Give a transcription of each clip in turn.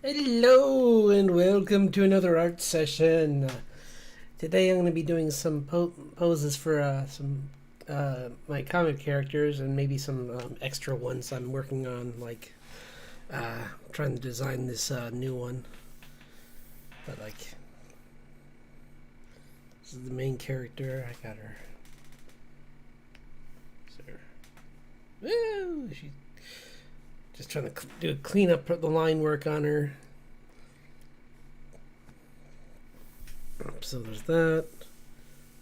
Hello and welcome to another art session. Today I'm going to be doing some poses for some my comic characters and maybe some extra ones I'm working on, like trying to design this new one. But like, this is the main character. I got her. Woo! She's just trying to do a clean up the line work on her. So there's that.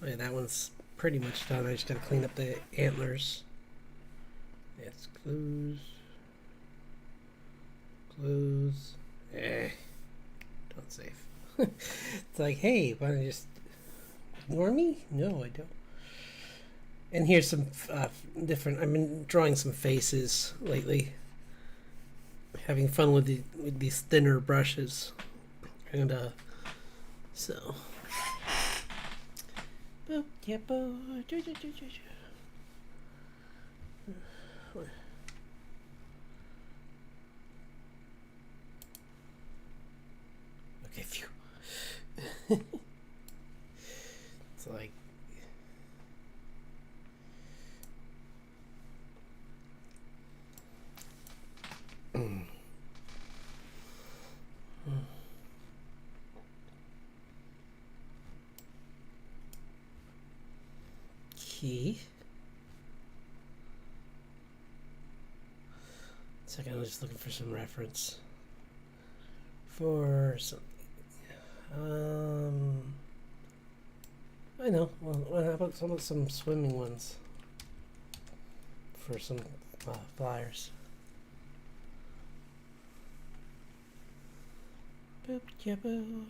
Oh yeah, that one's pretty much done. I just gotta clean up the antlers. Yes, clues. Clues. Don't save. It's like, hey, why don't you just ignore me? No, I don't. And here's some different. I've been drawing some faces lately. Having fun with these thinner brushes. And so. Boop, yeah, boop. Okay, phew. It's like. Key. Second, I'm just looking for some reference for something. I know. Well, how about some swimming ones for some flyers? Boop, yeah, boo.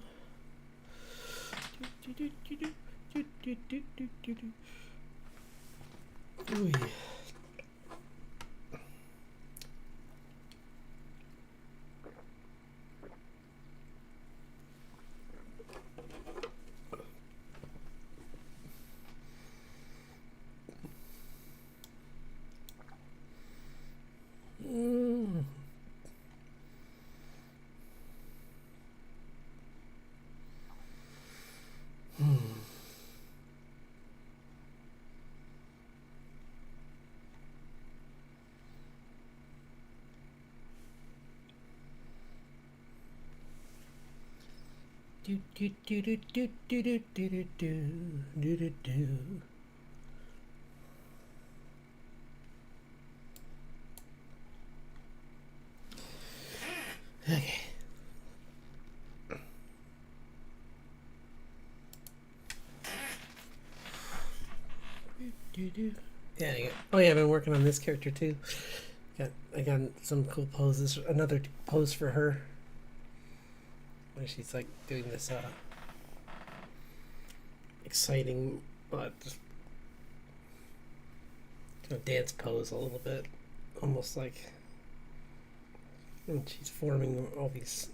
Ooh. Do do do do do do do do do do do. Okay. Yeah. Oh yeah, I've been working on this character too. I got some cool poses. Another pose for her, where she's like doing this exciting, just dance pose a little bit, almost like. And she's forming all these.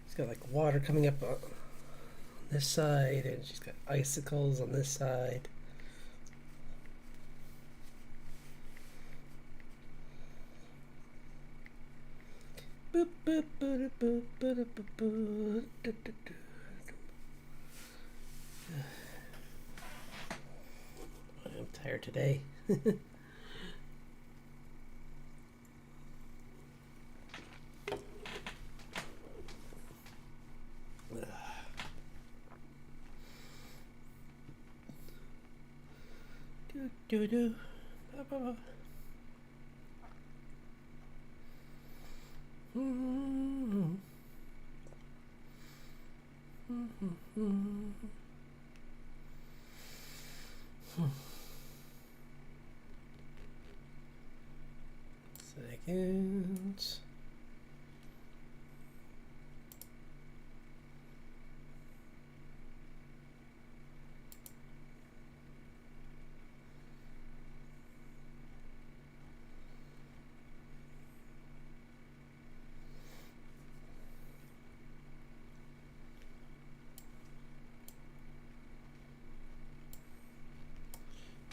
She's got like water coming up on this side, and she's got icicles on this side. Boop, boop, boop, boop, boop, boop, boop, boop. I'm tired today. Do do do. Seconds.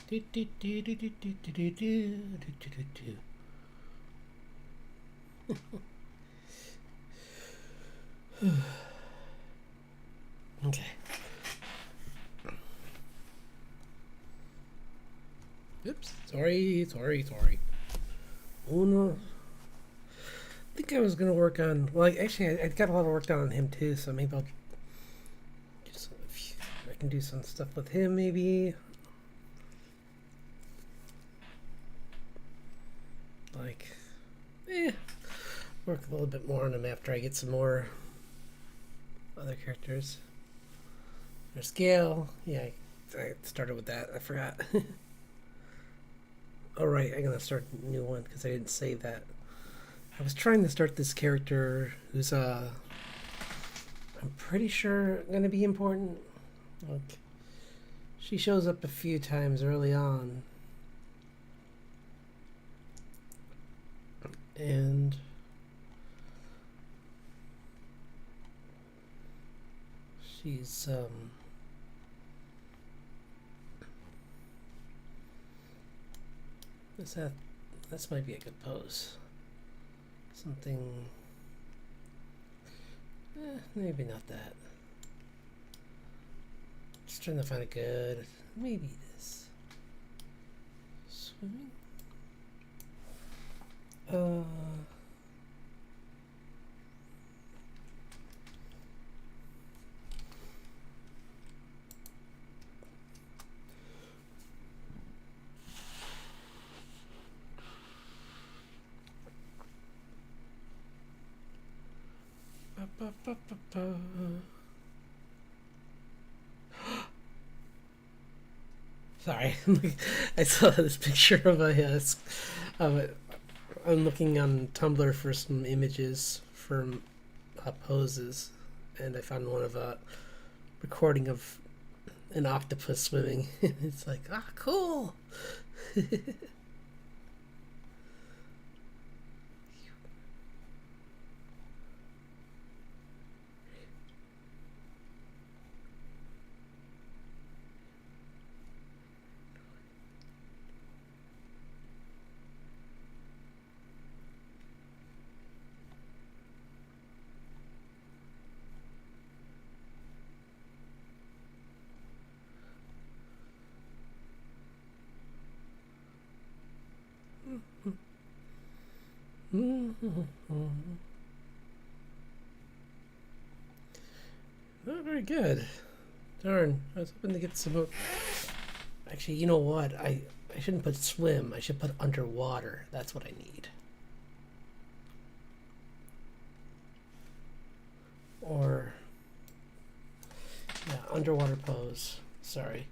Do do do do do do do do do do do do. Okay. Oops. Sorry. Oh no. I think I was gonna work on. Well, actually, I got a lot of work done on him too. So maybe I'll just. I can do some stuff with him, maybe. Like, work a little bit more on him after I get some more other characters. There's Gale. Yeah, I started with that. I forgot. Oh right, I'm gonna start a new one because I didn't save that. I was trying to start this character who's I'm pretty sure gonna be important. Like, she shows up a few times early on, and she's this might be a good pose. Something, maybe not that. Just trying to find a good, maybe this. Swimming? Sorry, I saw this picture of of it. I'm looking on Tumblr for some images for poses, and I found one of a recording of an octopus swimming. It's like, cool. Not very good. Darn, I was hoping to get some more. Actually, you know what? I shouldn't put swim. I should put underwater. That's what I need. Or, yeah, underwater pose. Sorry.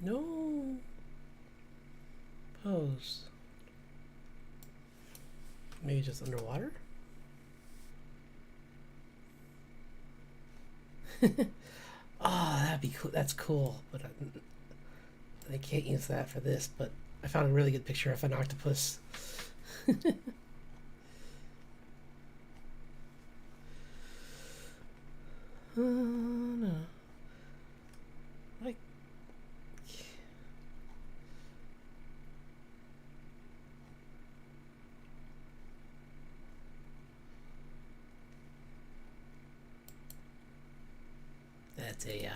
No. Pose. Maybe just underwater? Oh, that'd be cool. That's cool. But I can't use that for this. But I found a really good picture of an octopus. No. Like. That's AI.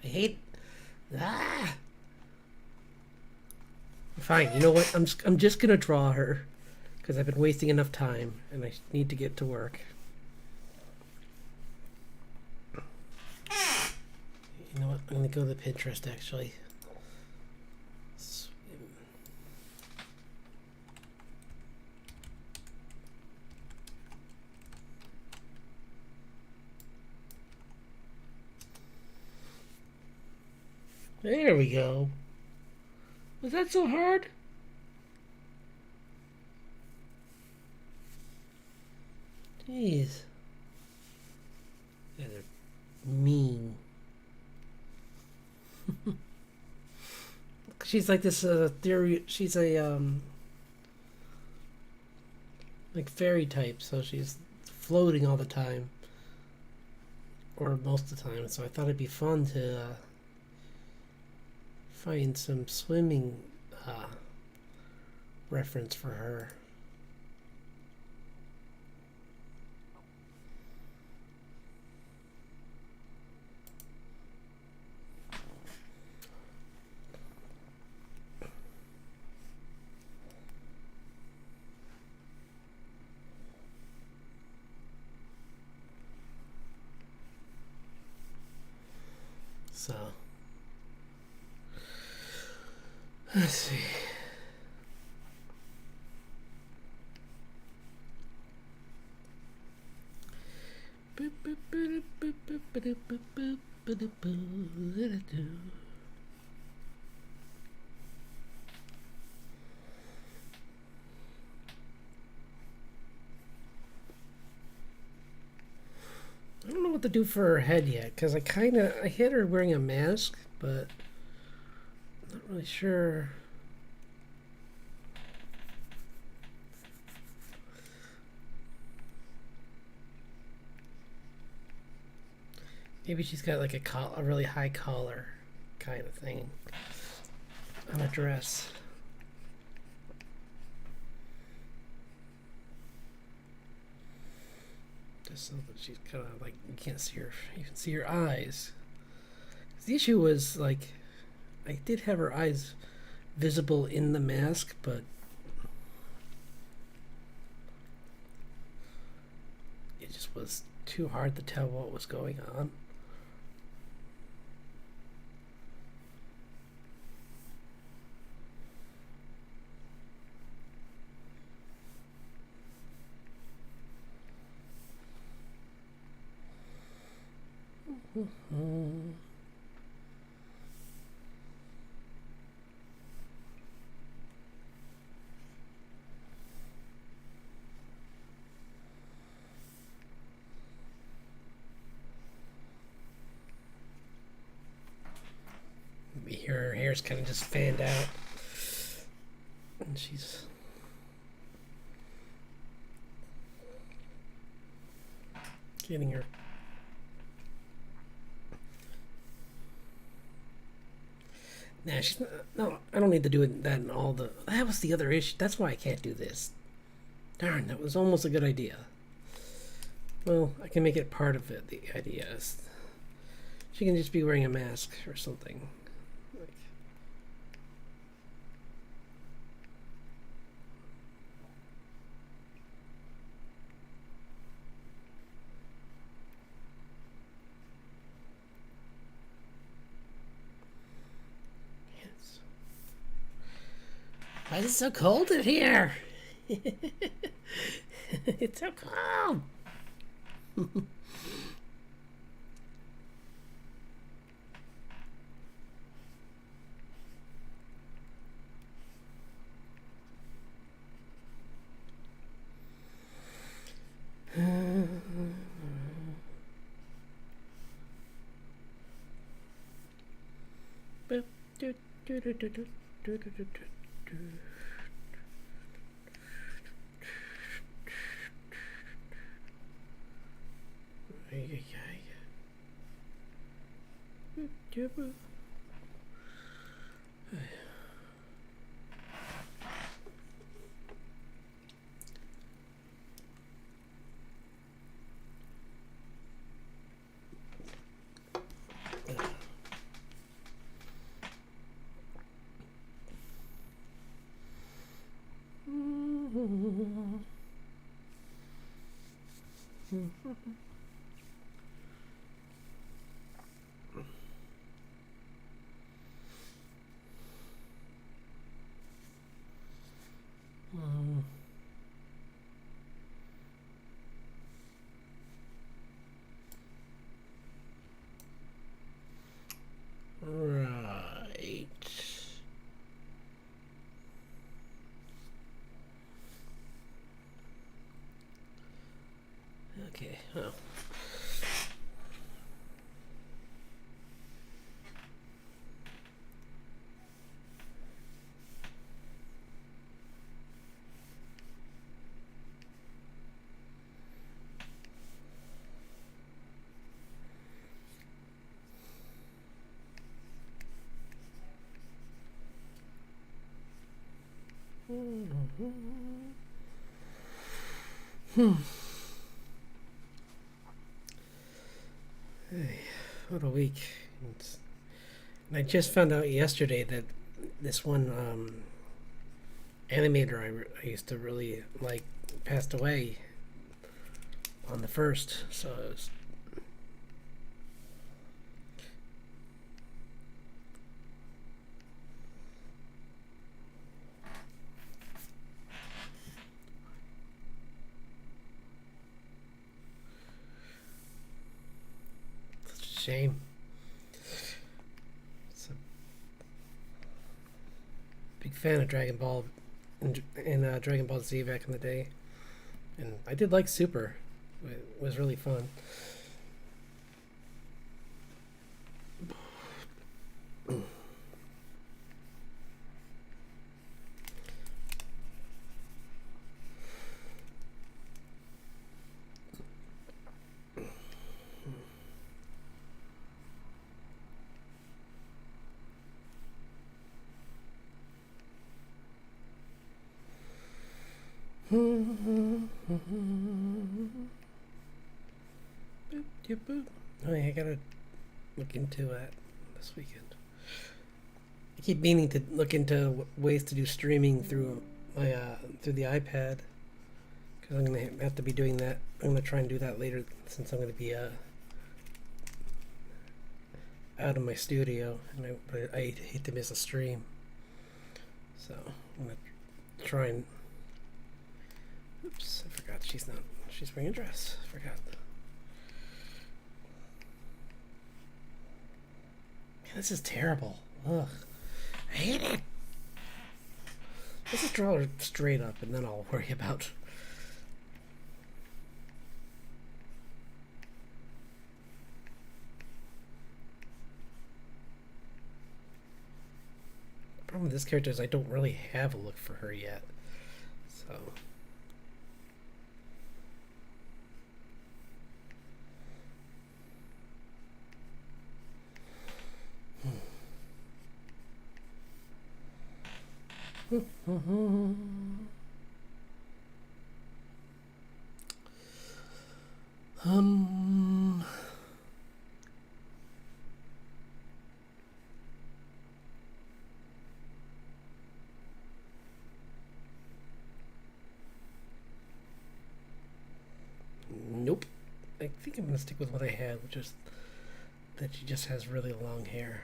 I hate. Ah. Fine. You know what? I'm just gonna draw her because I've been wasting enough time and I need to get to work. You know what? I'm gonna go to Pinterest actually. There we go. Was that so hard? Jeez. Yeah, they're mean. She's like this theory. She's a like fairy type, so she's floating all the time. or most of the time. So I thought it'd be fun to find some swimming reference for her. So, let's see. I don't know what to do for her head yet, because I hit her wearing a mask, but I'm not really sure. Maybe she's got like a really high collar kind of thing on a dress. Just so that she's kind of like, you can't see her, you can see her eyes. The issue was like, I did have her eyes visible in the mask, but it just was too hard to tell what was going on. Her hair's kind of just fanned out, and she's getting her. Nah, she's not, no. I don't need to do that in all the. That was the other issue. That's why I can't do this. Darn, that was almost a good idea. Well, I can make it part of it. The idea is she can just be wearing a mask or something. Why is it so cold in here? It's so cold. Right. Okay, well. Hey, what a week. And I just found out yesterday that this one animator I used to really like passed away on the first. So it's such a shame. It's a big fan of Dragon Ball and Dragon Ball Z back in the day, and I did like Super. It was really fun. Oh, yeah, I gotta look into that this weekend. I keep meaning to look into ways to do streaming through my through the iPad because I'm gonna have to be doing that. I'm gonna try and do that later since I'm gonna be out of my studio, and I hate to miss a stream. So I'm gonna try and. Oops, I forgot she's not. She's wearing a dress. I forgot. Man, this is terrible. Ugh. I hate it. Let's just draw her straight up and then I'll worry about. The problem with this character is I don't really have a look for her yet. So. um. Nope. I think I'm gonna stick with what I had, which is that she just has really long hair.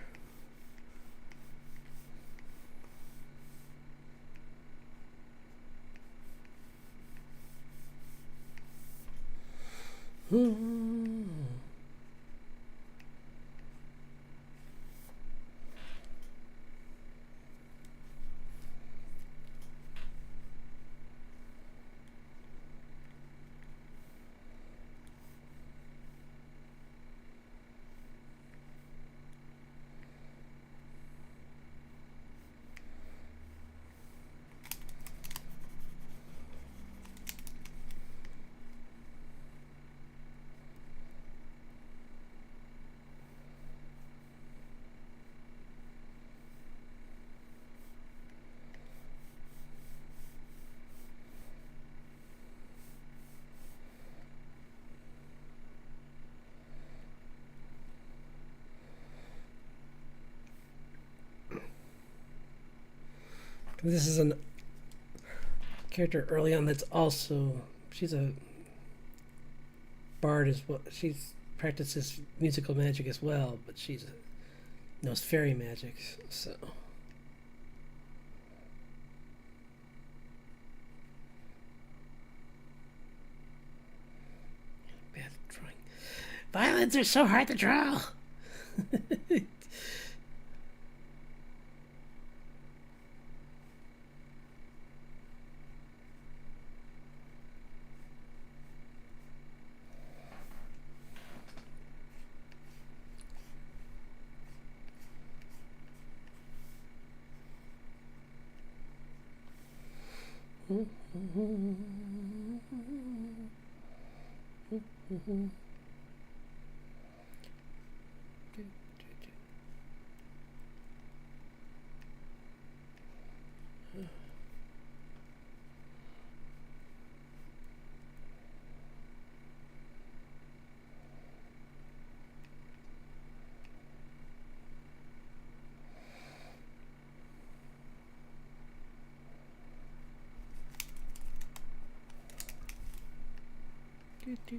This is a character early on that's also she's a bard as well. She's practices musical magic as well, but she's knows fairy magic. So bad drawing. Violins are so hard to draw.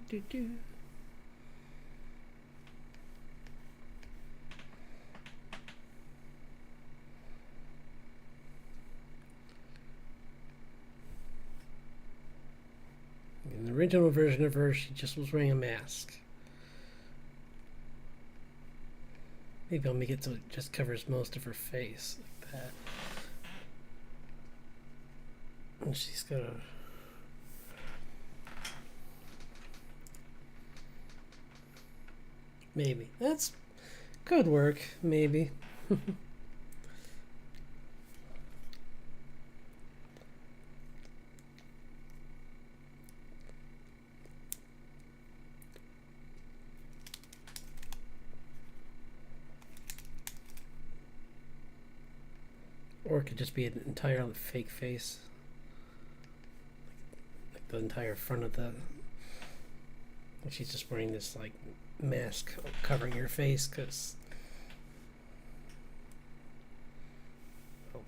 do. In the original version of her, she just was wearing a mask. Maybe I'll make it so it just covers most of her face, like that. And she's got a... Maybe. That's... could work, maybe. Or it could just be an entire fake face. Like the entire front of the... She's just wearing this, like, mask covering her face, because... Oh.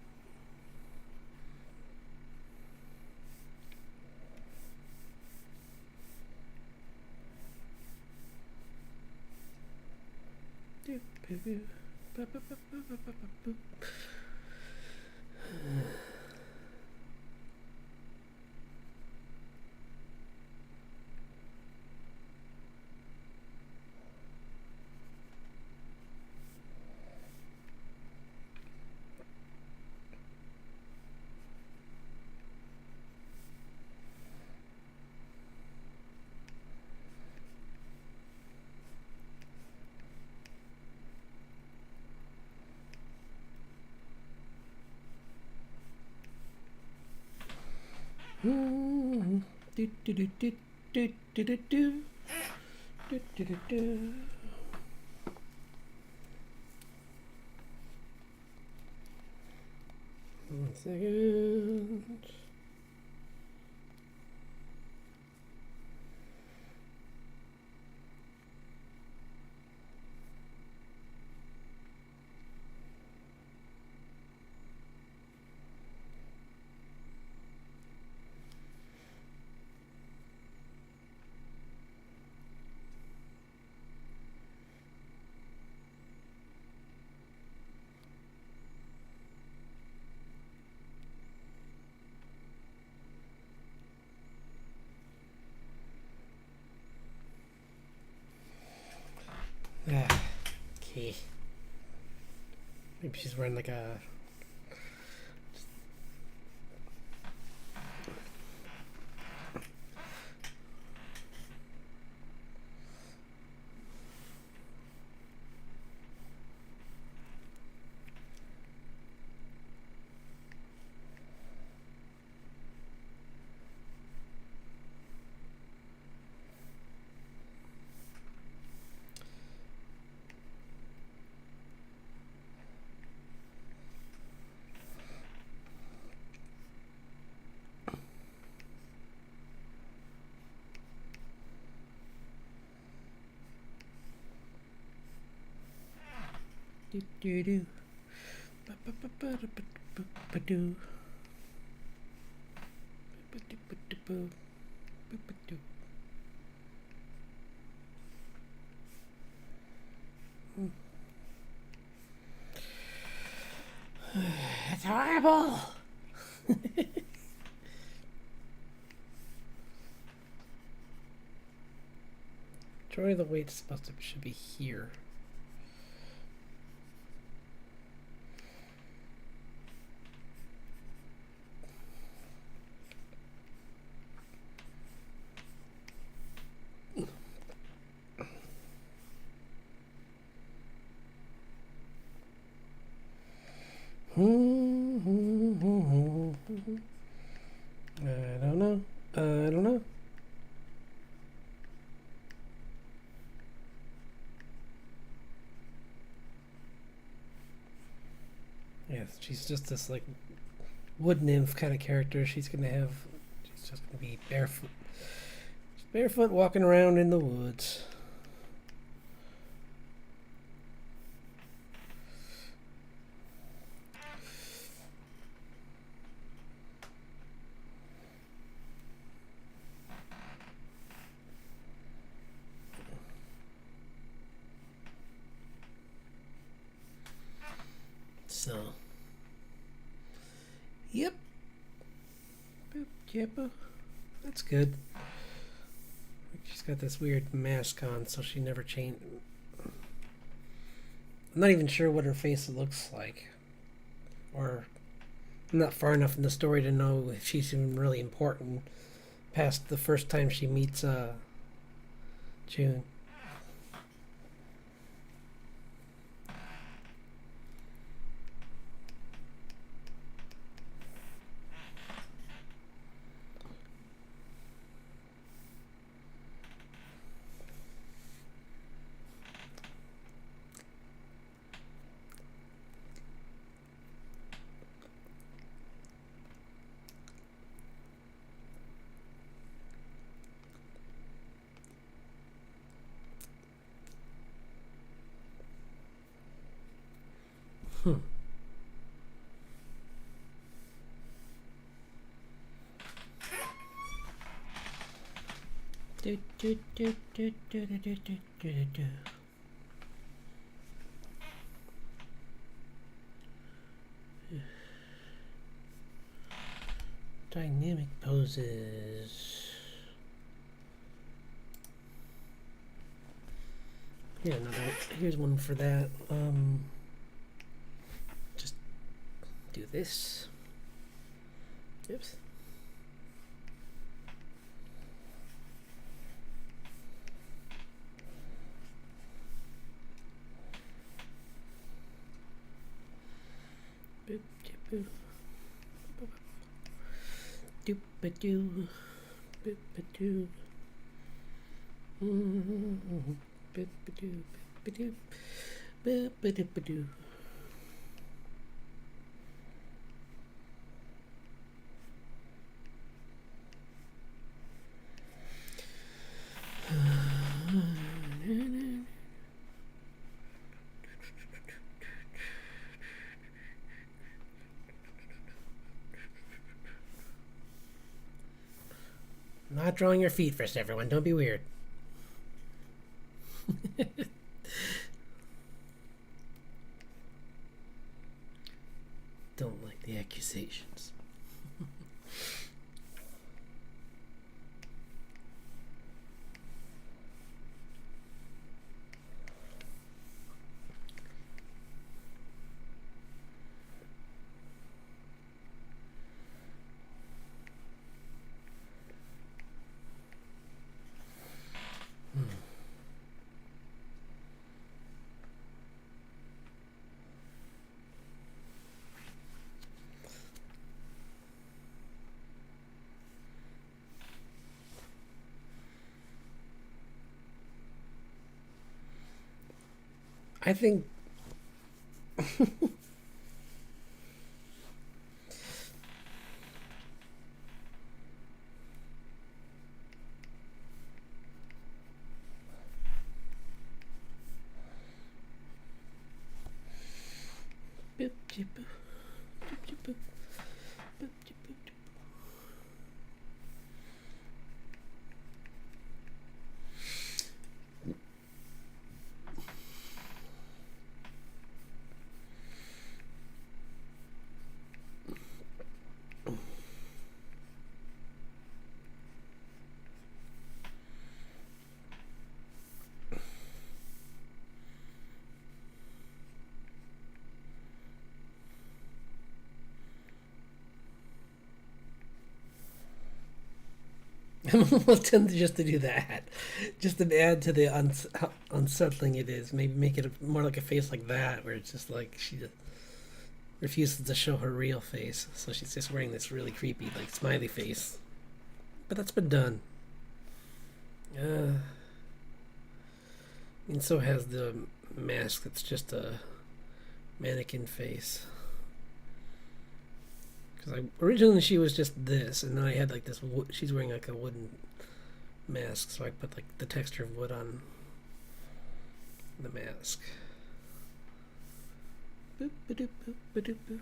Do do do do do do do do do do do. 1 second. Okay. Maybe she's wearing like a... Do do do. Ba ba ba ba ba ba ba do. Ba do ba do ba ba ba do. It's horrible. Troy, the weight's supposed to should be here. I don't know. I don't know. Yes, she's just this like wood nymph kind of character. She's just gonna be barefoot. Just barefoot walking around in the woods. So, yep. Boop, yep. That's good. She's got this weird mask on, so she never changed. I'm not even sure what her face looks like. Or I'm not far enough in the story to know if she's even really important past the first time she meets June. Do, do, do, do, do, do, do, do, do, do. Dynamic poses. Yeah, another. Here's one for that. Just do this. Oops. Boop, boop, boop. Doop a doo. Boop a doo. Boop a doo. Boop a doo. Boop a doop a doo. Not drawing your feet first, everyone. Don't be weird. Don't like the accusations. I think boop, boop, boop, boop, boop, boop, boop. We'll tend just to do that, just to add to the how unsettling it is. Maybe make it more like a face like that, where it's just like she just refuses to show her real face, so she's just wearing this really creepy, like smiley face. But that's been done. I mean, so has the mask. That's just a mannequin face. Because originally she was just this, and then I had like this. She's wearing like a wooden mask, so I put like the texture of wood on the mask. Boop, ba-doop, boop, ba-doop, boop.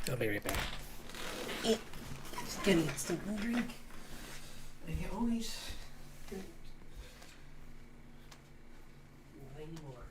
I'll be right back. Just getting something to drink. I always drink way more.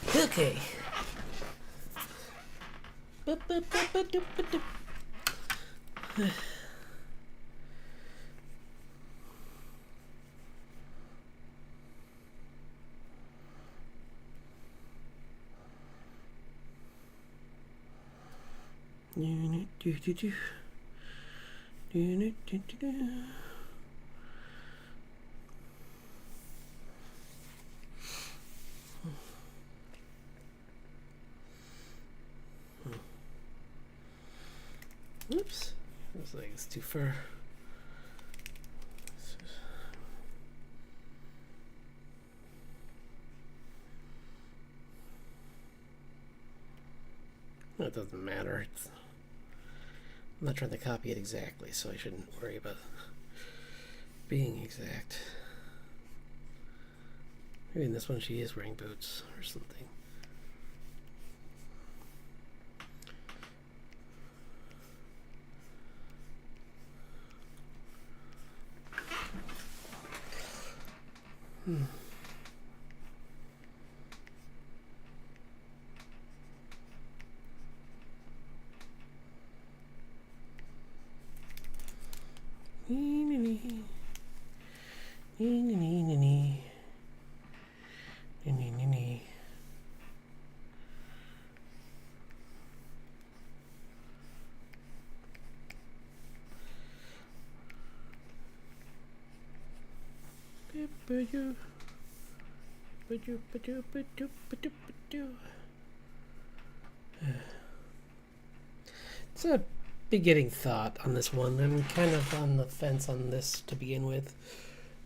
Okay. Oops. Looks like it's too far. It doesn't matter. I'm not trying to copy it exactly, so I shouldn't worry about being exact. Maybe in this one she is wearing boots or something. It's a beginning thought on this one. I'm kind of on the fence on this to begin with,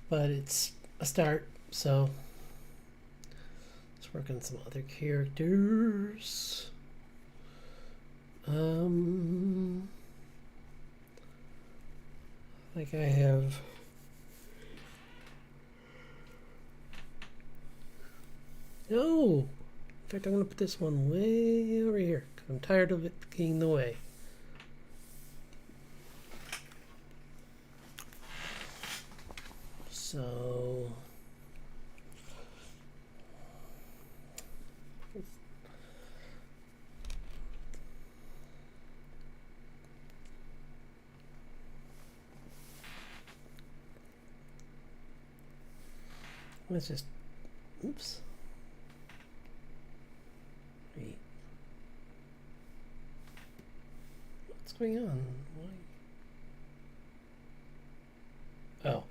but it's a start, so let's work on some other characters. Like I have no. In fact, I'm gonna put this one way over here because I'm tired of it getting in the way. So let's just, oops. Wait. What's going on? Why? Oh.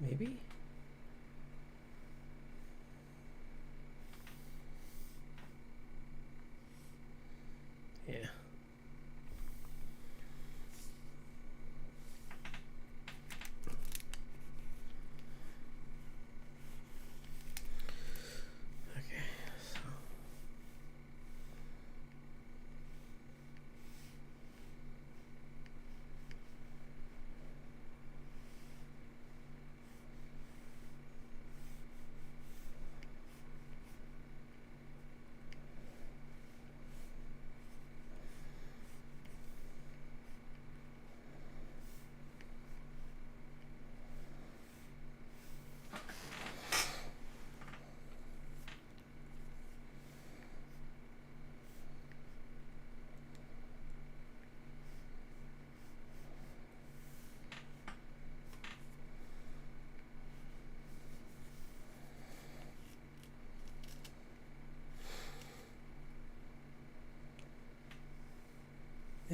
Maybe? Yeah. Okay, so.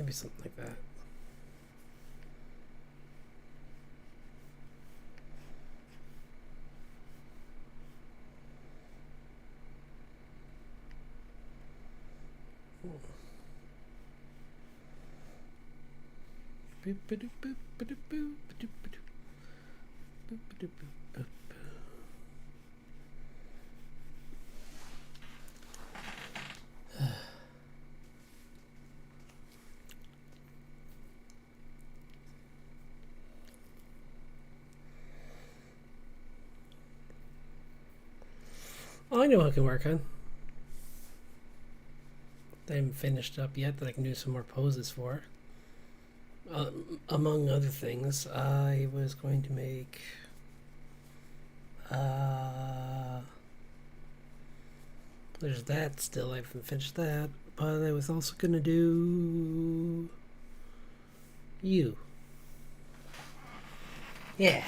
Maybe something like that. Oh, I know I can work on. They haven't finished up yet that I can do some more poses for. Among other things, I was going to make there's that still. I haven't finished that, but I was also gonna do you. Yeah,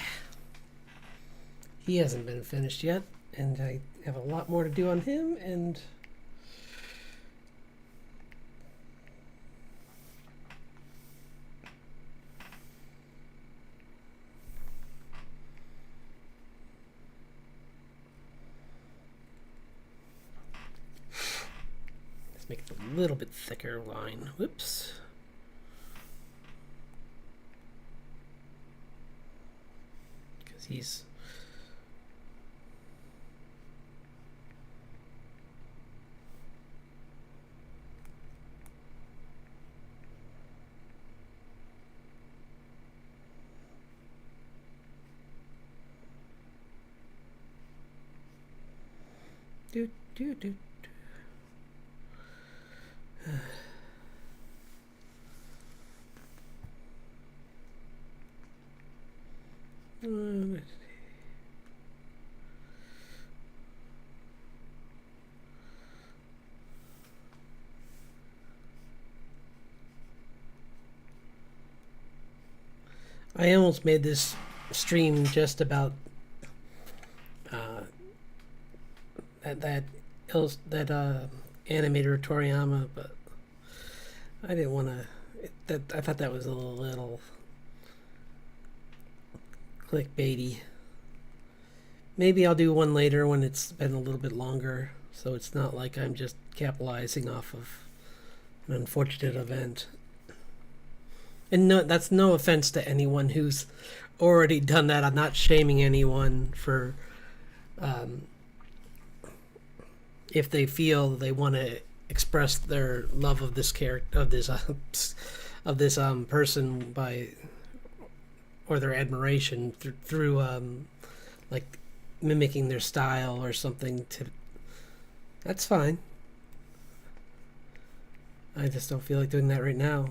he hasn't been finished yet, and I have a lot more to do on him. And make it a little bit thicker line. Whoops. Because he's do do do. I almost made this stream just about that animator Toriyama, but I didn't want to. I thought that was a little clickbaity. Maybe I'll do one later when it's been a little bit longer, so it's not like I'm just capitalizing off of an unfortunate event. And no, that's no offense to anyone who's already done that. I'm not shaming anyone for if they feel they want to express their love of this character, of this person by, or their admiration through like mimicking their style or something. That's fine. I just don't feel like doing that right now.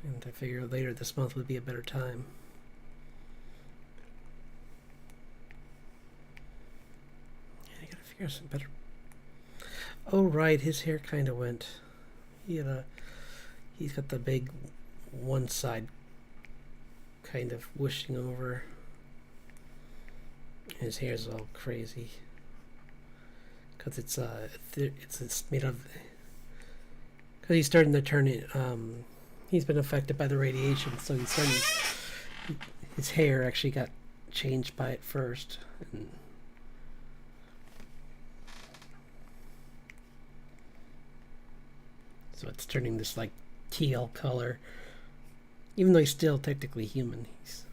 And I figure later this month would be a better time. I gotta figure out some better. Oh right, his hair kind of went. He's got the big one side kind of whooshing over. His hair's all crazy because it's made of. Because he's starting to turn it. He's been affected by the radiation, so his hair actually got changed by it first. And so it's turning this like teal color, even though he's still technically human. He's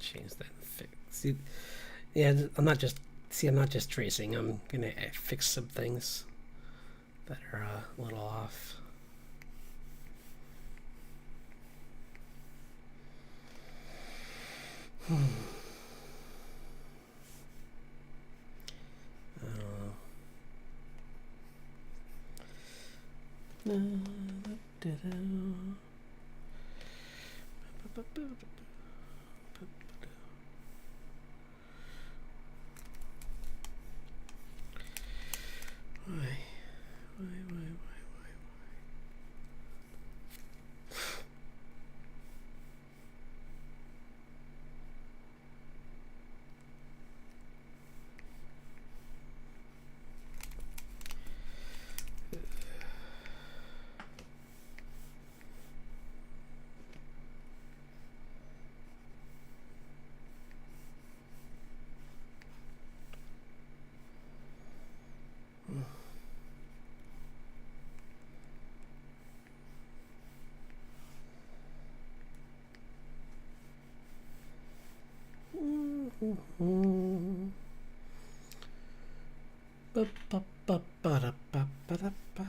change that. See, yeah, I'm not just tracing. I'm gonna fix some things that are a little off. Why? Why? Ba-ba-ba-ba-da-ba-ba-da-ba.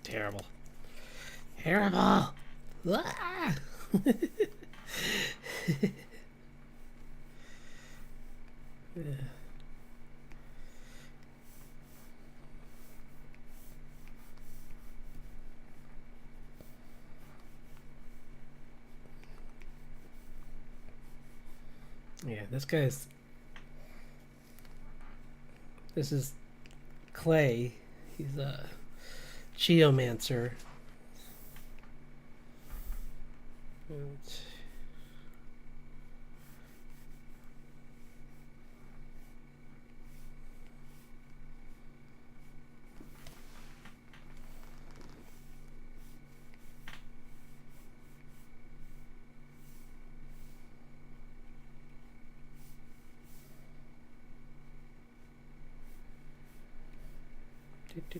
Terrible. Terrible. Ah! Yeah, this guy's. This is Clay. He's a Geomancer. And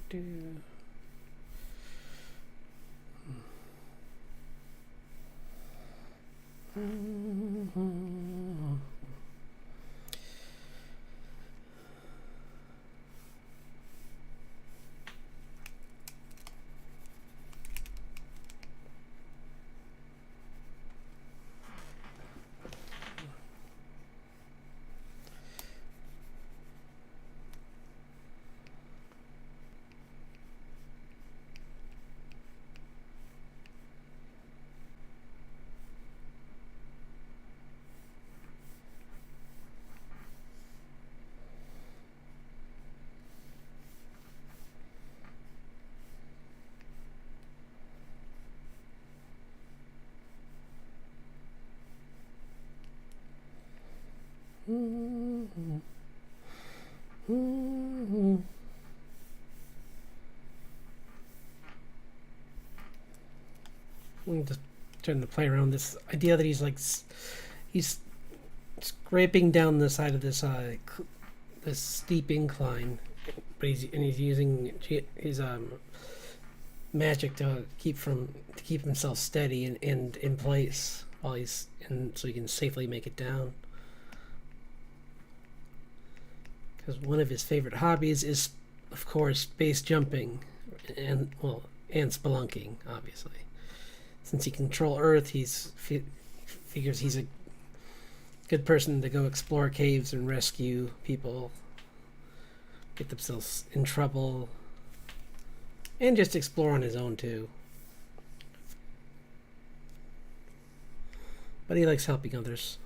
do. Let me just trying to play around this idea that he's like he's scraping down the side of this steep incline, but he's using his magic to keep himself steady and in place while he's so he can safely make it down. Because one of his favorite hobbies is, of course, base jumping, and spelunking, obviously. Since he can control Earth, figures he's a good person to go explore caves and rescue people, get themselves in trouble, and just explore on his own too. But he likes helping others.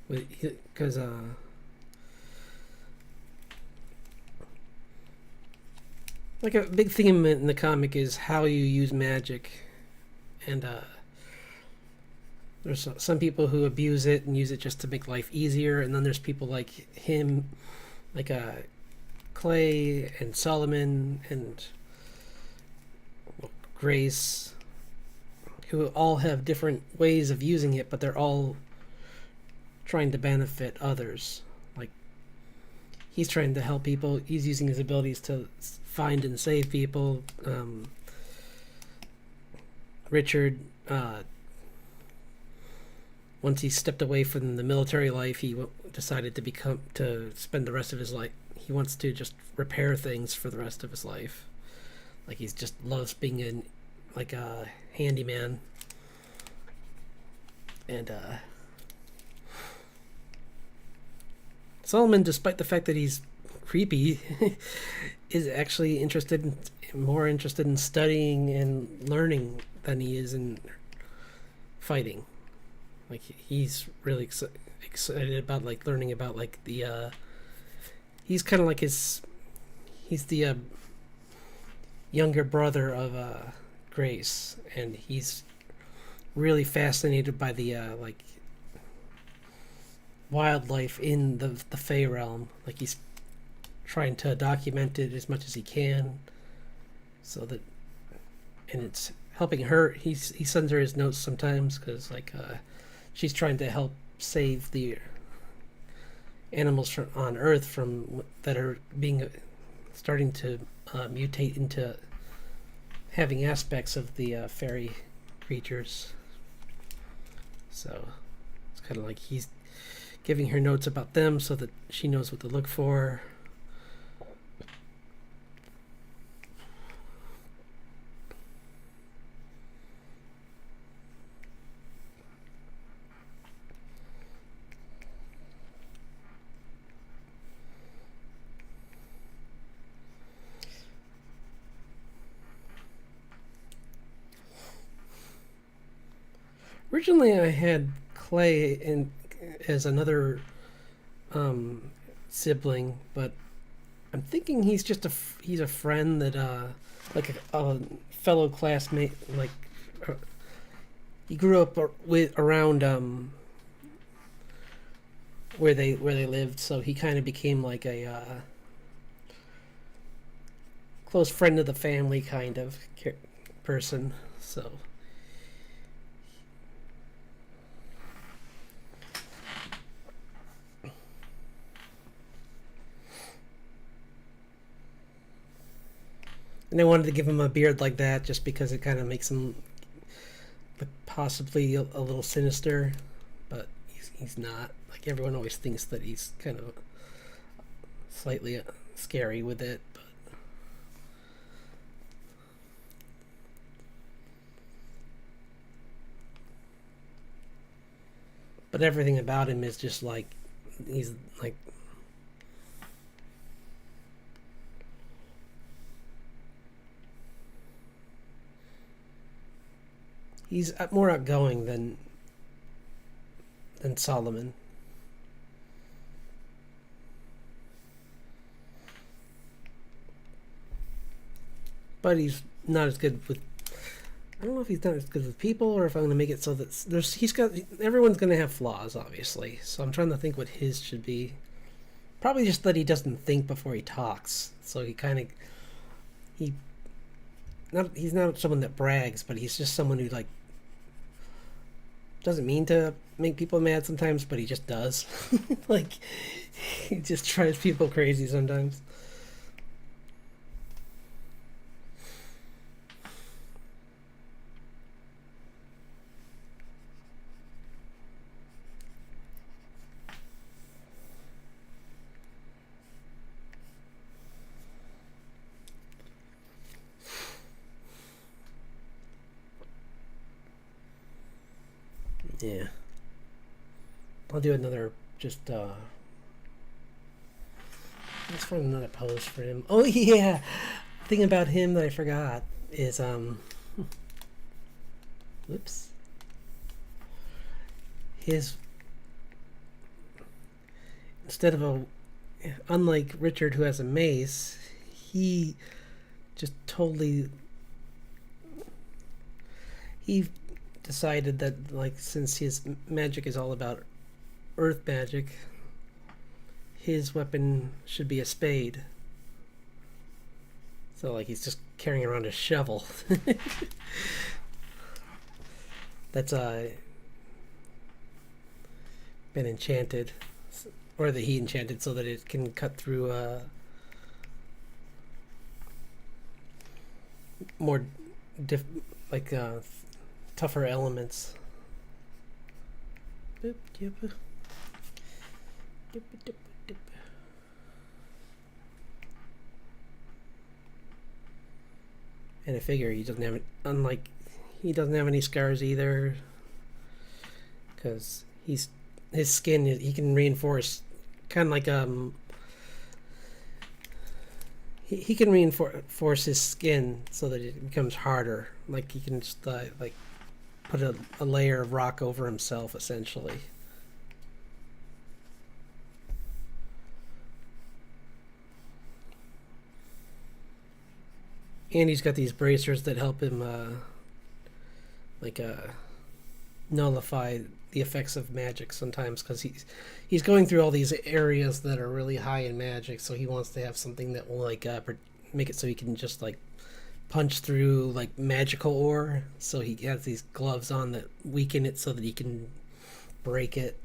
Because like a big theme in the comic is how you use magic, and there's some people who abuse it and use it just to make life easier, and then there's people like him, like Clay and Solomon and Grace, who all have different ways of using it, but they're all trying to benefit others. Like, he's trying to help people. He's using his abilities to find and save people. Richard, once he stepped away from the military life, he decided to spend the rest of his life. He wants to just repair things for the rest of his life. Like, he's just loves being a handyman. And Solomon, despite the fact that he's creepy, is actually more interested in studying and learning than he is in fighting. Like, he's really excited about like learning about like the he's kind of like he's the younger brother of Grace, and he's really fascinated by the like wildlife in the Fey realm. Like, he's trying to document it as much as he can, so that, and it's helping her. He sends her his notes sometimes because like she's trying to help save the animals on Earth from that are starting to mutate into having aspects of the fairy creatures. So it's kind of like he's giving her notes about them so that she knows what to look for. Originally, I had Clay as another sibling, but I'm thinking he's just he's a friend that like a fellow classmate. Like, he grew up around where they lived, so he kind of became like a close friend of the family kind of person. So. And I wanted to give him a beard like that just because it kind of makes him look possibly a little sinister, but he's not. Like, everyone always thinks that he's kind of slightly scary with it, but everything about him is just like he's like. He's more outgoing than Solomon. But he's not as good with. I don't know if he's not as good with people, or if I'm going to make it so that everyone's going to have flaws, obviously. So I'm trying to think what his should be. Probably just that he doesn't think before he talks. So he's not someone that brags, but he's just someone who like doesn't mean to make people mad sometimes, but he just does. Like, he just drives people crazy sometimes. Yeah. I'll do another let's find another post for him. Oh yeah. Thing about him that I forgot is whoops. His instead of unlike Richard, who has a mace, he just totally he decided that, like, since his magic is all about earth magic, his weapon should be a spade. So, like, he's just carrying around a shovel. That's been enchanted, or that he enchanted so that it can cut through more like tougher elements. Boop, doop, doop, doop, doop, doop. And I figure he doesn't have, he doesn't have any scars either, because his skin, he can reinforce, kind of like he can reinforce his skin so that it becomes harder. Like he can just like put a layer of rock over himself, essentially. And he's got these bracers that help him nullify the effects of magic sometimes, because he's going through all these areas that are really high in magic, so he wants to have something that will make it so he can just like punch through like magical ore. So he has these gloves on that weaken it so that he can break it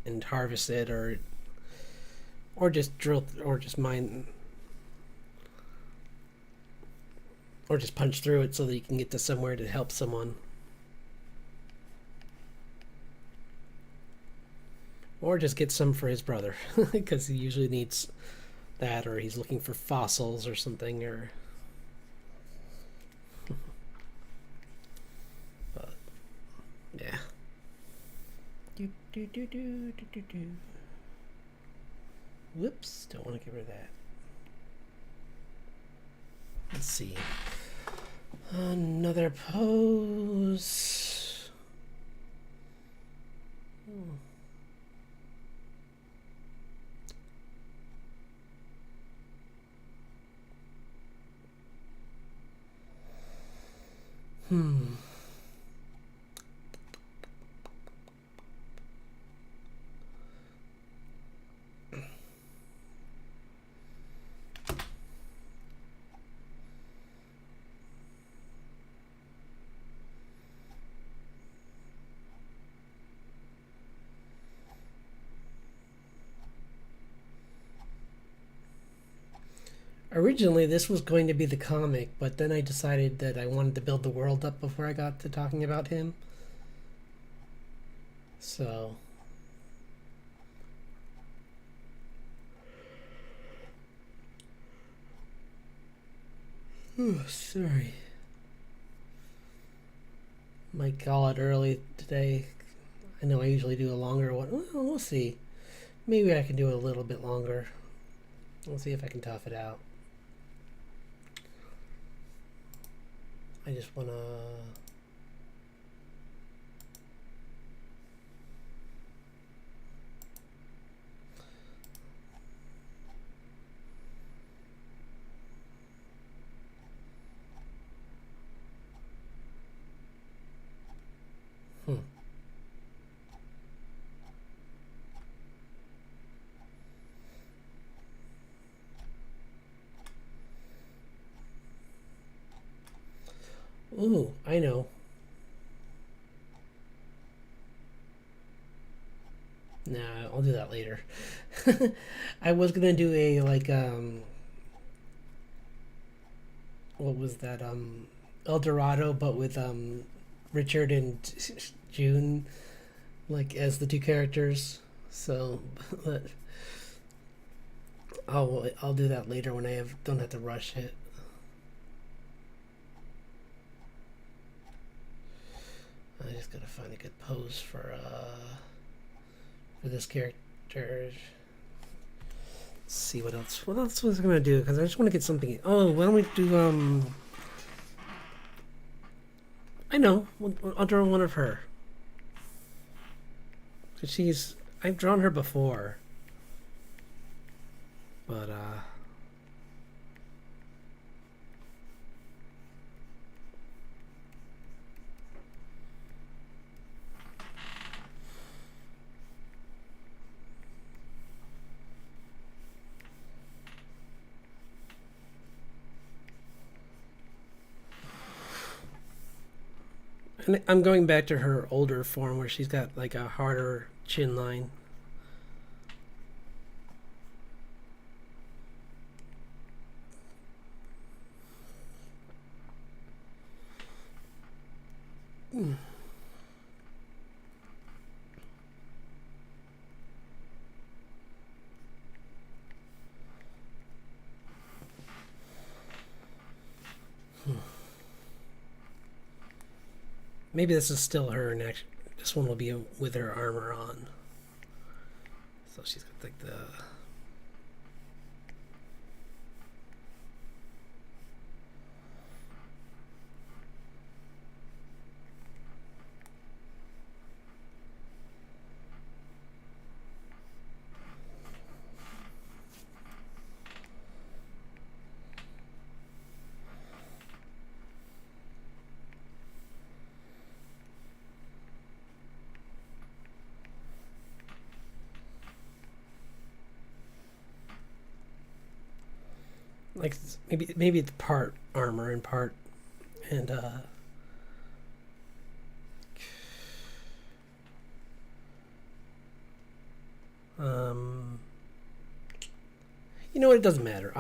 and harvest it, or just drill, or just mine, or just punch through it so that he can get to somewhere to help someone. Or just get some for his brother, because he usually needs that, or he's looking for fossils or something, or... But, yeah. Whoops, don't want to get rid of that. Let's see. Another pose. Originally, this was going to be the comic, but then I decided that I wanted to build the world up before I got to talking about him. So... Oh, sorry. Might call it early today. I know I usually do a longer one. Well, we'll see. Maybe I can do it a little bit longer. We'll see if I can tough it out. I just want to... Ooh, I know. Nah, I'll do that later. I was gonna do a what was that, El Dorado, but with Richard and June like as the two characters. So but I'll do that later when I don't have to rush it. I just gotta find a good pose for this character. Let's see what else. What else was I gonna do? Because I just want to get something. Oh, why don't we do I know. I'll draw one of her. Cause I've drawn her before. But and I'm going back to her older form where she's got like a harder chin line. Maybe this is still her, and actually, this one will be with her armor on. So she's got like the. Like maybe it's part armor and part and you know what, it doesn't matter.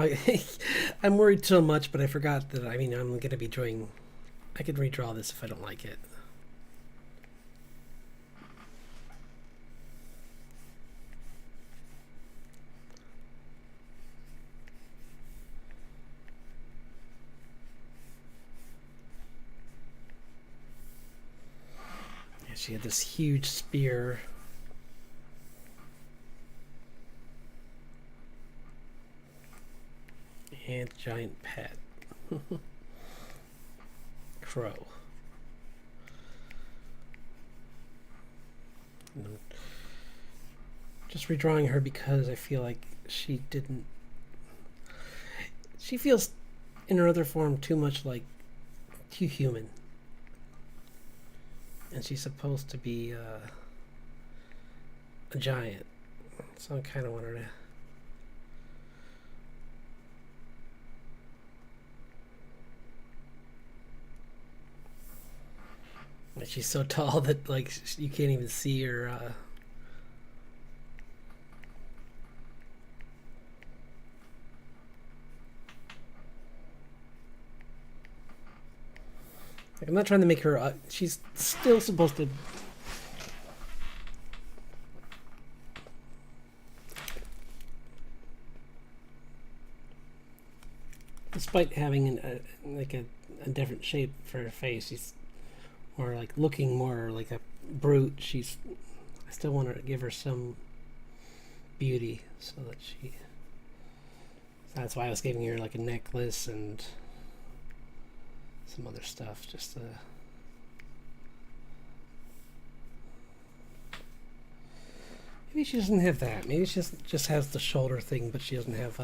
I'm worried so much, but I forgot that I'm gonna be doing. I could redraw this if I don't like it. She had this huge spear. And giant pet. Crow. Just redrawing her because I feel like she didn't. She feels in her other form too much like too human. And she's supposed to be a giant. So I kind of want her to. And she's so tall that like you can't even see her. Like, I'm not trying to make her. She's still supposed to. Despite having a different shape for her face, she's more like looking more like a brute. I still want to give her some beauty so that she. That's why I was giving her like a necklace and some other stuff just to. Maybe she doesn't have that. Maybe she just has the shoulder thing, but she doesn't have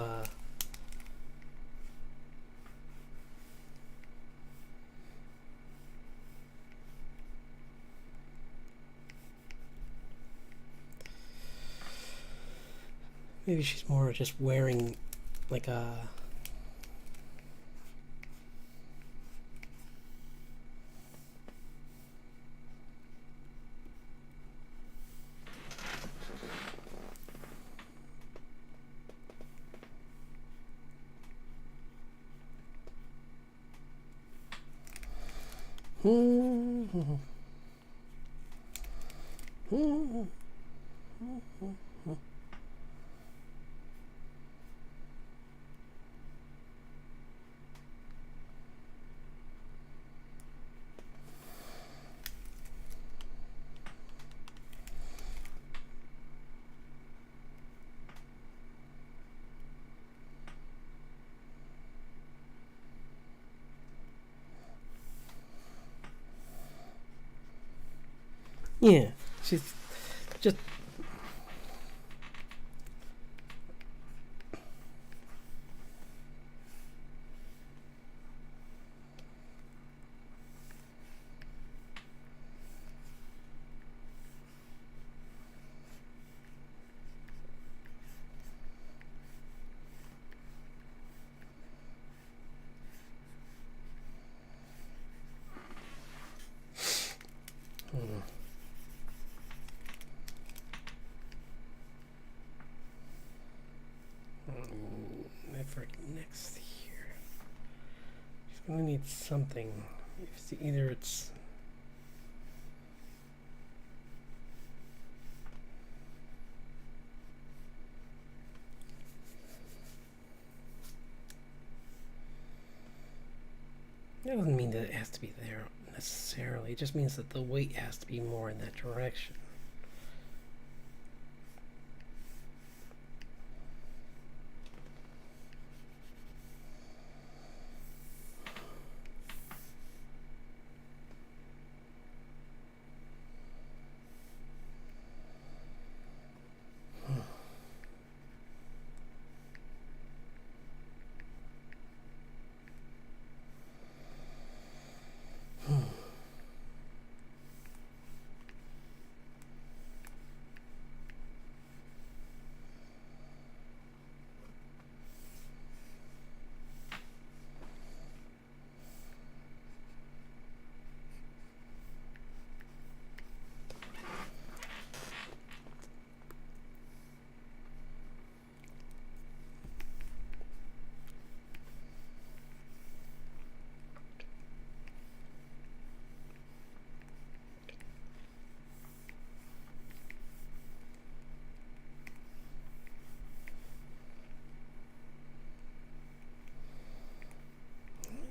maybe she's more just wearing like a. Yeah, she's just. For next here, she's gonna need something. Either it's. That doesn't mean that it has to be there necessarily. It just means that the weight has to be more in that direction.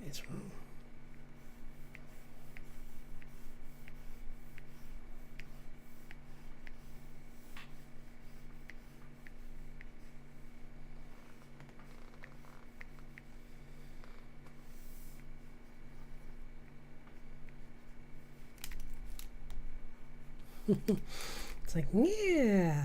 It's wrong. It's like, yeah.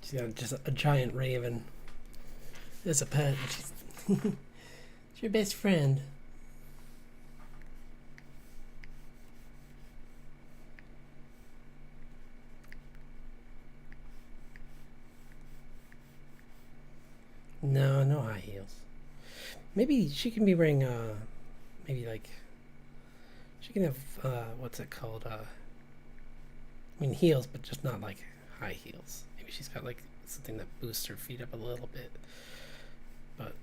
She's got just a giant raven as a pet. She's it's your best friend. No, no high heels. Maybe she can be wearing maybe like she can have what's it called? I mean heels, but just not like high heels. Maybe she's got like something that boosts her feet up a little bit. But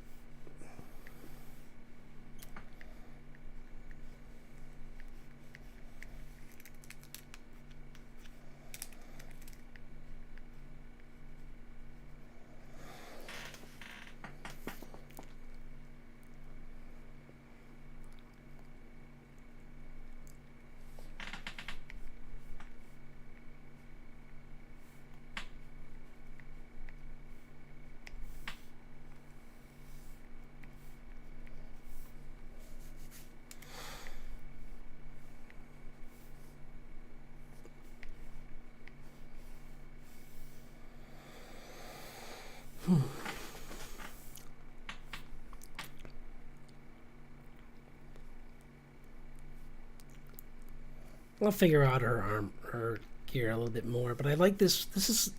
I'll figure out her gear a little bit more. But I like this. This is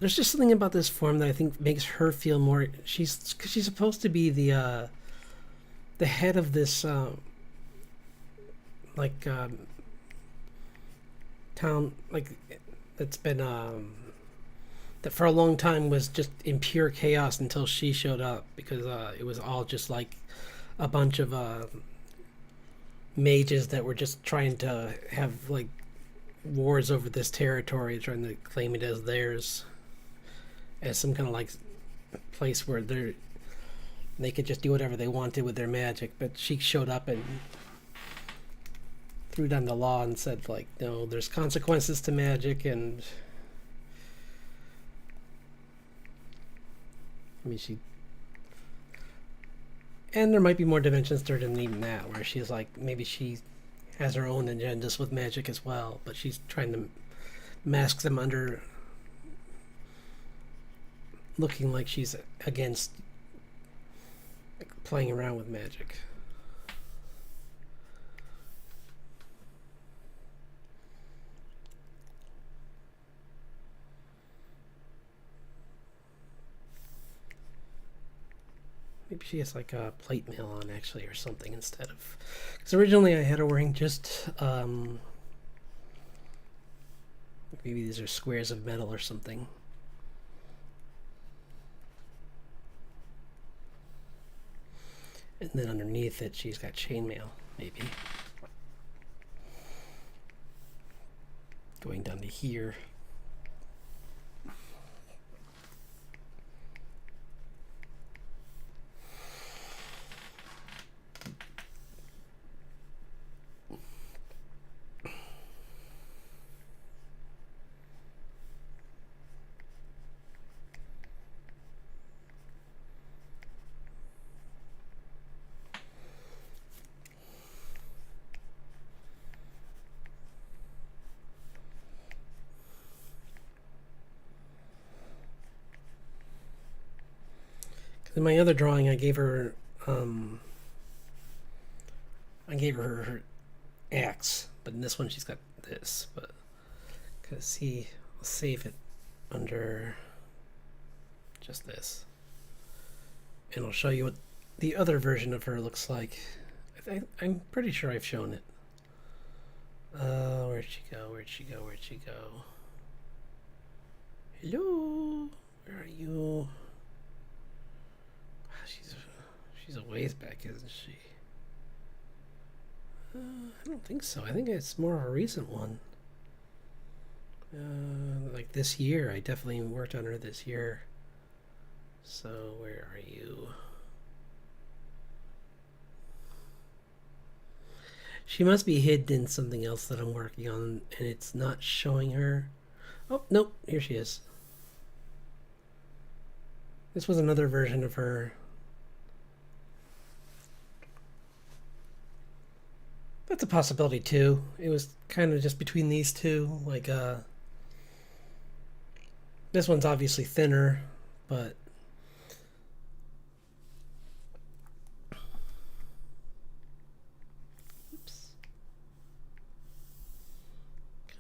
there's just something about this form that I think makes her feel more. Cause she's supposed to be the head of this like town like that's been that for a long time was just in pure chaos until she showed up because it was all just like a bunch of mages that were just trying to have like wars over this territory, trying to claim it as theirs, as some kind of like place where they could just do whatever they wanted with their magic. But she showed up and threw down the law and said like, no, there's consequences to magic. And I mean, and there might be more dimensions to her than even that, where she's like, maybe she has her own agendas with magic as well, but she's trying to mask them under looking like she's against playing around with magic. Maybe she has like a plate mail on actually or something instead of... Because originally I had her wearing just... maybe these are squares of metal or something. And then underneath it she's got chainmail, maybe. Going down to here. In my other drawing, I gave her her axe, but in this one she's got this. But because see, I'll save it under just this, and I'll show you what the other version of her looks like. I'm pretty sure I've shown it. Where'd she go? Where'd she go? Where'd she go? Hello, where are you? She's a ways back, isn't she? I don't think so. I think it's more of a recent one. Like this year. I definitely worked on her this year. So where are you? She must be hidden in something else that I'm working on, and it's not showing her. Oh, nope. Here she is. This was another version of her. That's a possibility too. It was kind of just between these two. Like, this one's obviously thinner, but oops.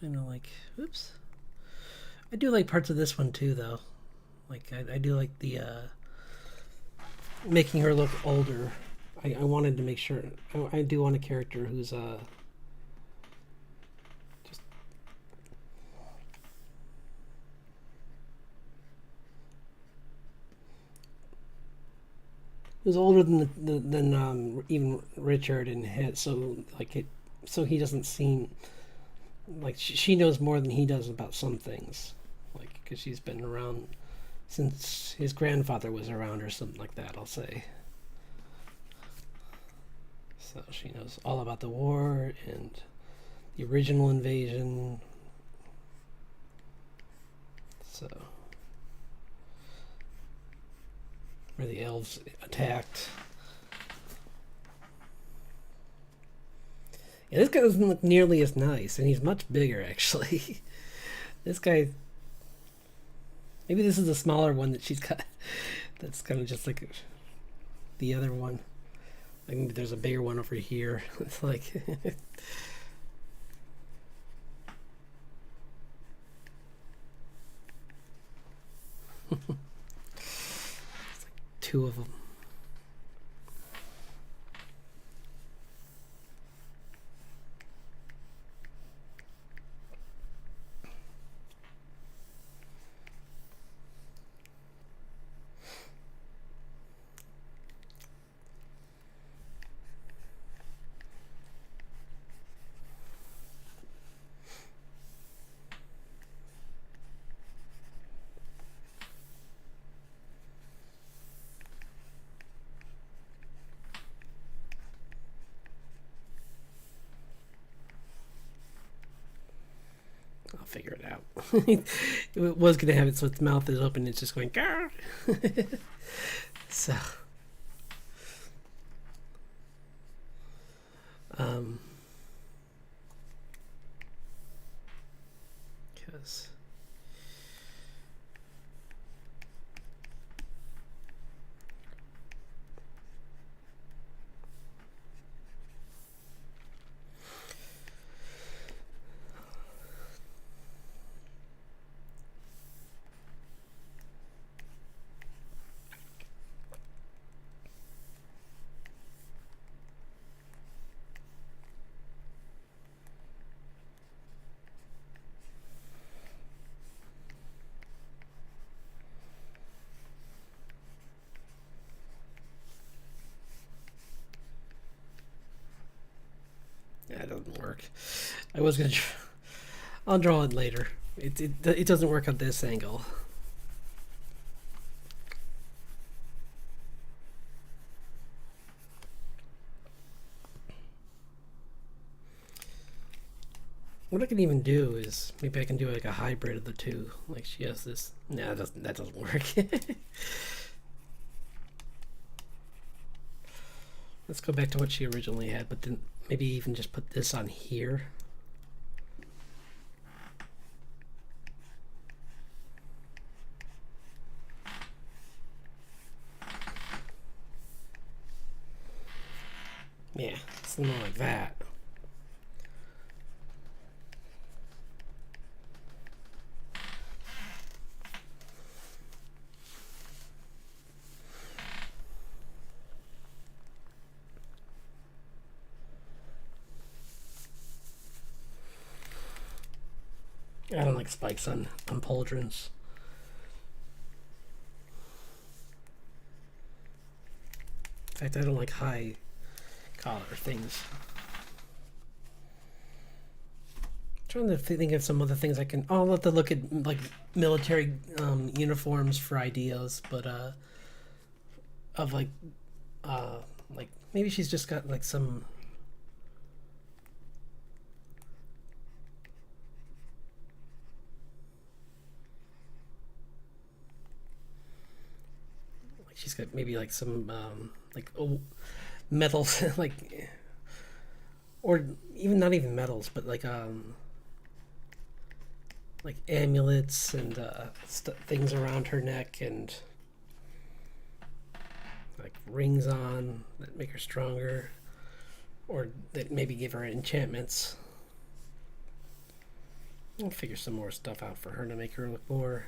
Kind of like, oops. I do like parts of this one too, though. Like, I do like the making her look older. I wanted to make sure. I do want a character who's just who's older than even Richard, and had, so like it, so he doesn't seem like she knows more than he does about some things, like because she's been around since his grandfather was around or something like that. I'll say. So she knows all about the war and the original invasion. So where the elves attacked. Yeah, this guy doesn't look nearly as nice, and he's much bigger actually. This guy, maybe this is a smaller one that she's got. That's kind of just like the other one. I think there's a bigger one over here. It's like it's like two of them. I'll figure it out. It was going to have it so its mouth is open. It's just going, Garr! So, because work. I was gonna. I'll draw it later. It doesn't work at this angle. What I can even do is maybe I can do like a hybrid of the two. Like she has this. No, that doesn't work. Let's go back to what she originally had, but then maybe even just put this on here. Yeah, something like that. I don't like spikes on pauldrons. In fact, I don't like high collar things. Trying to think of some other things I can. I'll have to look at like military uniforms for ideas, but of like maybe she's just got like some. She's got maybe like some metals like, or even not even metals, but like amulets and things around her neck and like rings on that make her stronger, or that maybe give her enchantments. I'll figure some more stuff out for her to make her look more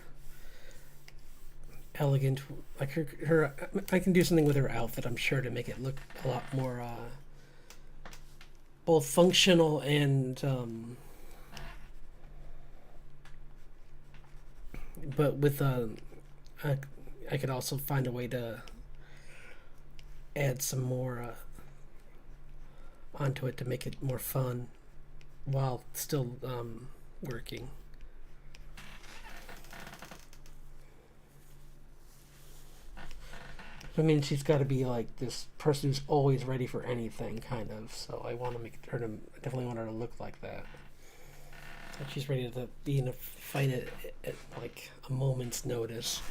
elegant. Like her I can do something with her outfit, I'm sure, to make it look a lot more both functional and but with I could also find a way to add some more onto it to make it more fun while still working. I mean, she's got to be like this person who's always ready for anything, kind of. So I want to make her to definitely want her to look like that. Like she's ready to be in a fight at like a moment's notice.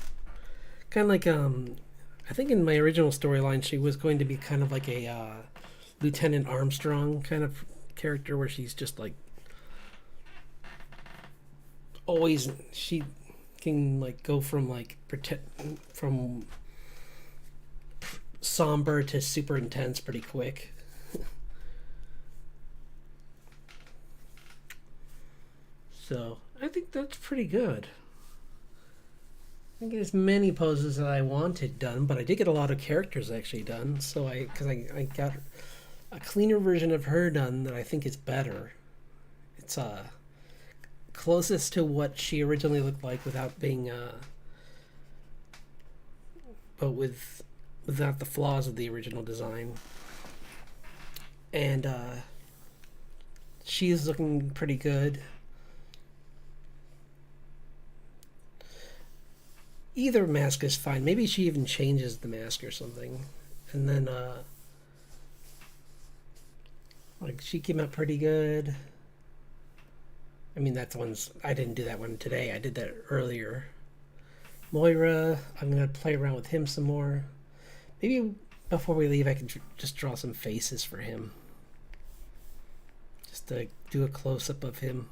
Kind of like I think in my original storyline she was going to be kind of like a Lieutenant Armstrong kind of character, where she's just like always, she can like go from like from somber to super intense pretty quick. So I think that's pretty good. I didn't get as many poses that I wanted done, but I did get a lot of characters actually done. So I got a cleaner version of her done that I think is better. It's closest to what she originally looked like without being but without the flaws of the original design. And she's looking pretty good. Either mask is fine. Maybe she even changes the mask or something. And then like she came out pretty good. I mean, that's one's, I didn't do that one today. I did that earlier. Moira, I'm going to play around with him some more. Maybe before we leave, I can just draw some faces for him. Just to do a close-up of him.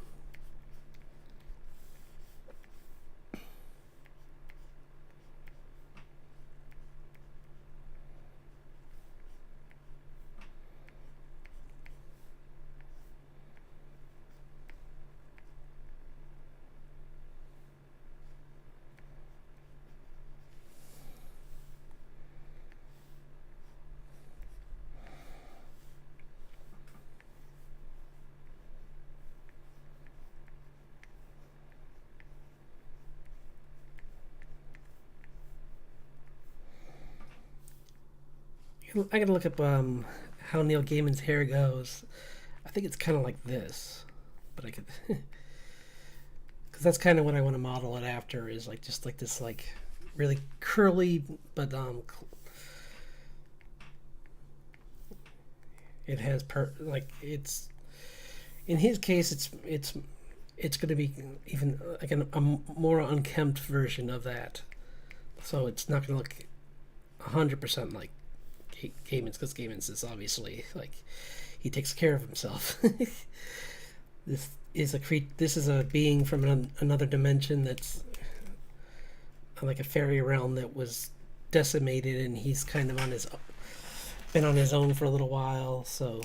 I gotta look up how Neil Gaiman's hair goes. I think it's kind of like this, but I could, because that's kind of what I want to model it after. Is like just like this, like really curly, but it has like it's in his case, it's going to be even like a more unkempt version of that. So it's not going to look 100% like Gaiman's, because Gaiman's is obviously like he takes care of himself. This is a being from another dimension that's like a fairy realm that was decimated, and he's kind of been on his own for a little while. So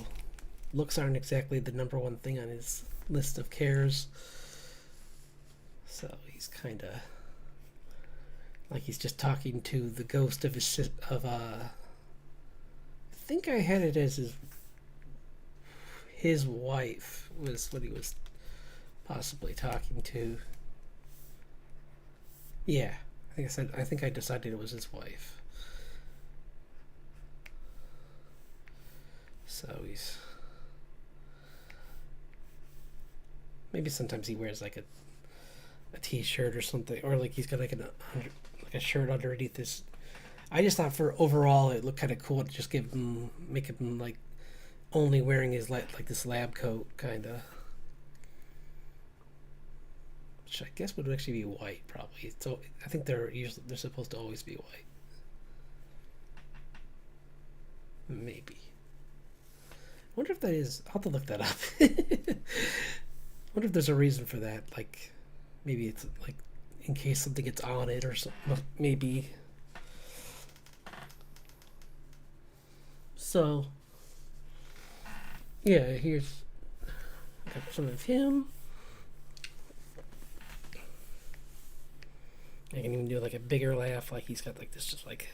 looks aren't exactly the number one thing on his list of cares. So he's kind of like he's just talking to the ghost of I think I had it as his wife was what he was possibly talking to. Yeah, I think I decided it was his wife. So he's maybe sometimes he wears like a t-shirt or something, or like he's got like a shirt underneath this. I just thought for overall it looked kind of cool to just make him like only wearing his like this lab coat kind of, which I guess would actually be white probably. So I think they're supposed to always be white. Maybe. I wonder if that is. I'll have to look that up. I wonder if there's a reason for that. Like maybe it's like in case something gets on it or something. Maybe. So yeah, here's got some of him. I can even do like a bigger laugh, like he's got like this, just like.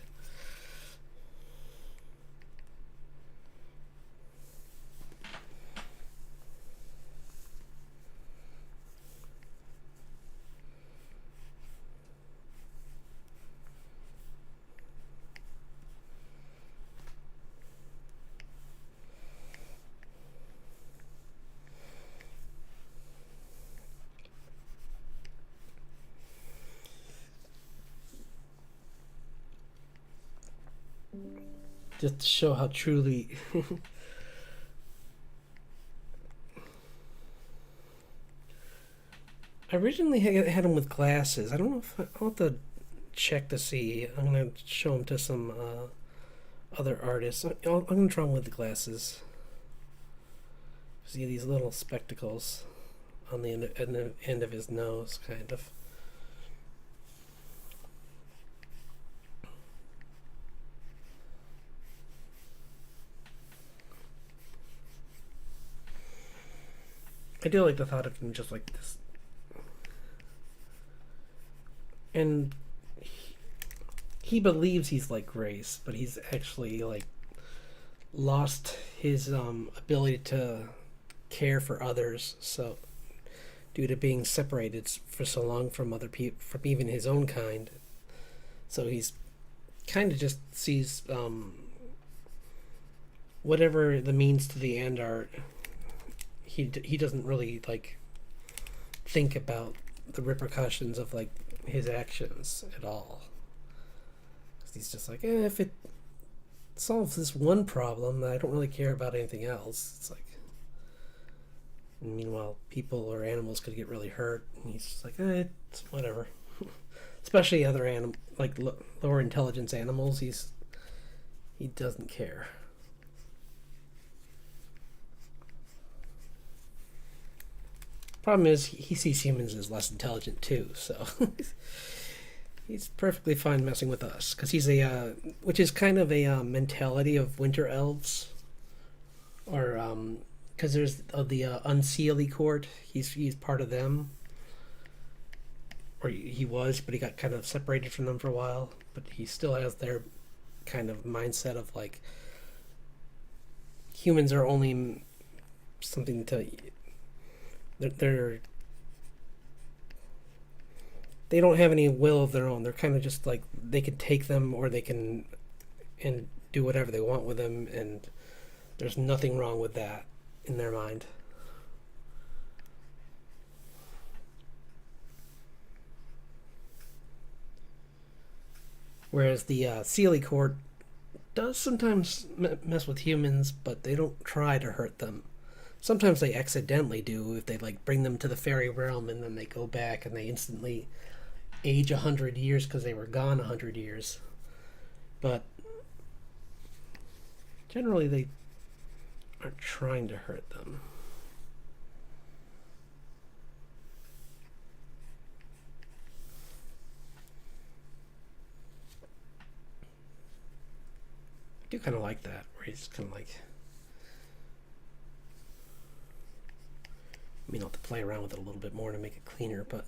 Just to show how truly I originally had him with glasses. I don't know if I'll have to check to see. I'm gonna show him to some other artists. I'm gonna draw him with the glasses. See these little spectacles on the end of his nose, kind of. I do like the thought of him just like this. And he believes he's like Grace, but he's actually like lost his ability to care for others. So, due to being separated for so long from other people, from even his own kind, so he's kind of just sees whatever the means to the end are. He doesn't really like think about the repercussions of like his actions at all. He's just like, if it solves this one problem, I don't really care about anything else. It's like, and meanwhile, people or animals could get really hurt, and he's just like, it's whatever. Especially other like lower intelligence animals, he doesn't care. Problem is, he sees humans as less intelligent too, so he's perfectly fine messing with us, because he's which is kind of a mentality of winter elves, or because there's the Unseelie court. He's part of them, or he was, but he got kind of separated from them for a while. But he still has their kind of mindset of like humans are only something to. They don't have any will of their own. They're kind of just like they can take them or they can and do whatever they want with them, and there's nothing wrong with that. in their mind. Whereas the Coelicord does sometimes mess with humans, but they don't try to hurt them. Sometimes they accidentally do if they like bring them to the fairy realm and then they go back and they instantly age 100 years because they were gone 100 years. But generally, they aren't trying to hurt them. I do kind of like that, where he's kind of like. I mean, I'll have to play around with it a little bit more to make it cleaner, but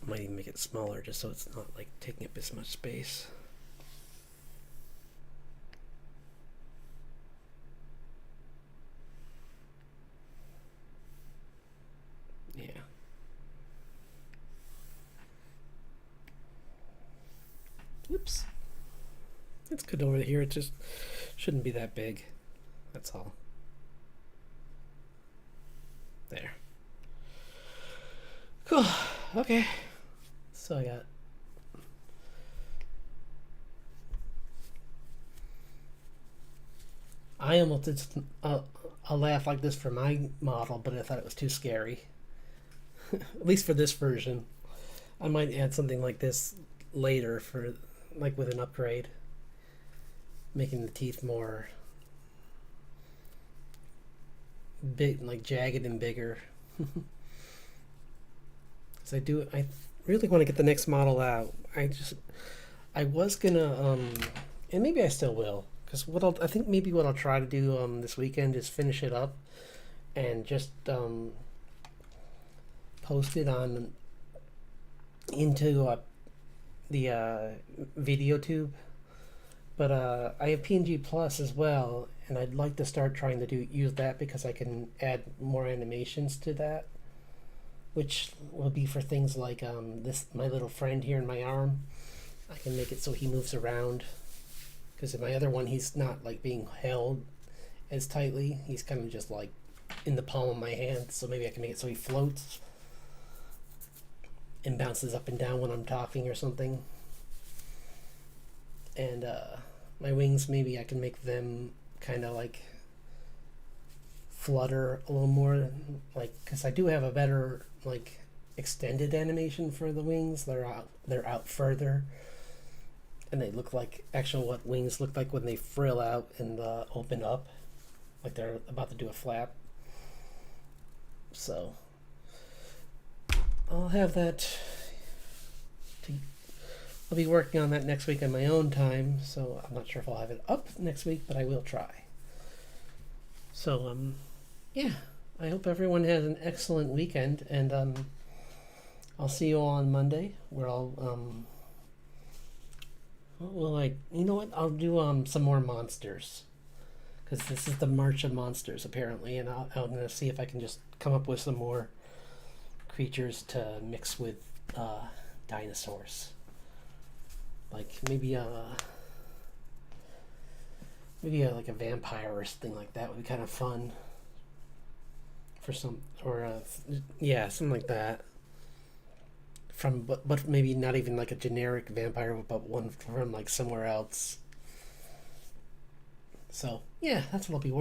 I might even make it smaller just so it's not like taking up as much space. Yeah. Oops. It's good over here. It just shouldn't be that big. That's all. There. Cool. Okay. So I got I almost did a laugh like this for my model, but I thought it was too scary. At least for this version. I might add something like this later for like with an upgrade. Making the teeth more big, like jagged and bigger. So I really want to get the next model out. I was gonna and maybe I still will, because I think maybe what I'll try to do this weekend is finish it up and just post it on into the VideoTube. But I have PNG Plus as well, and I'd like to start trying to use that because I can add more animations to that, which will be for things like this my little friend here in my arm. I can make it so he moves around, because in my other one he's not like being held as tightly. He's kind of just like in the palm of my hand. So maybe I can make it so he floats and bounces up and down when I'm talking or something. And my wings, maybe I can make them kind of like flutter a little more, like, because I do have a better like extended animation for the wings. They're out further, and they look like actual what wings look like when they frill out and open up, like they're about to do a flap. So I'll have that. I'll be working on that next week on my own time, so I'm not sure if I'll have it up next week, but I will try. So, yeah, I hope everyone has an excellent weekend, and I'll see you all on Monday, where I'll, you know what? I'll do some more monsters, because this is the March of Monsters, apparently, and I'm going to see if I can just come up with some more creatures to mix with dinosaurs. Like maybe like a vampire or something like that would be kind of fun for some, or yeah, something like that. But maybe not even like a generic vampire, but one from like somewhere else. So yeah, that's what I'll be working.